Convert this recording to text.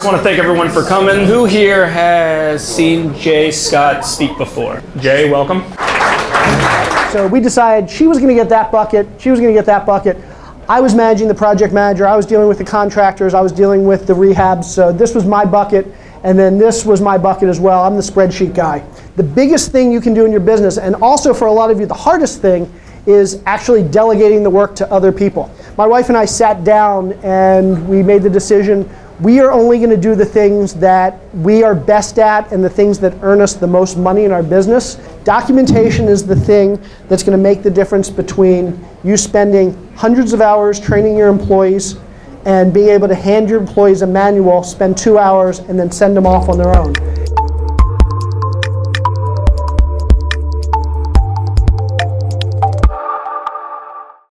I want to thank everyone for coming. Who here has seen Jay Scott speak before? Jay, welcome. So we decided she was going to get that bucket, she was going to get that bucket. I was managing the project manager, I was dealing with the contractors, I was dealing with the rehabs, so this was my bucket, and then this was my bucket as well. I'm the spreadsheet guy. The biggest thing you can do in your business, and also for a lot of you, the hardest thing, is actually delegating the work to other people. My wife and I sat down and we made the decision, we are only going to do the things that we are best at and the things that earn us the most money in our business. Documentation is the thing that's going to make the difference between you spending hundreds of hours training your employees and being able to hand your employees a manual, spend 2 hours, and then send them off on their own.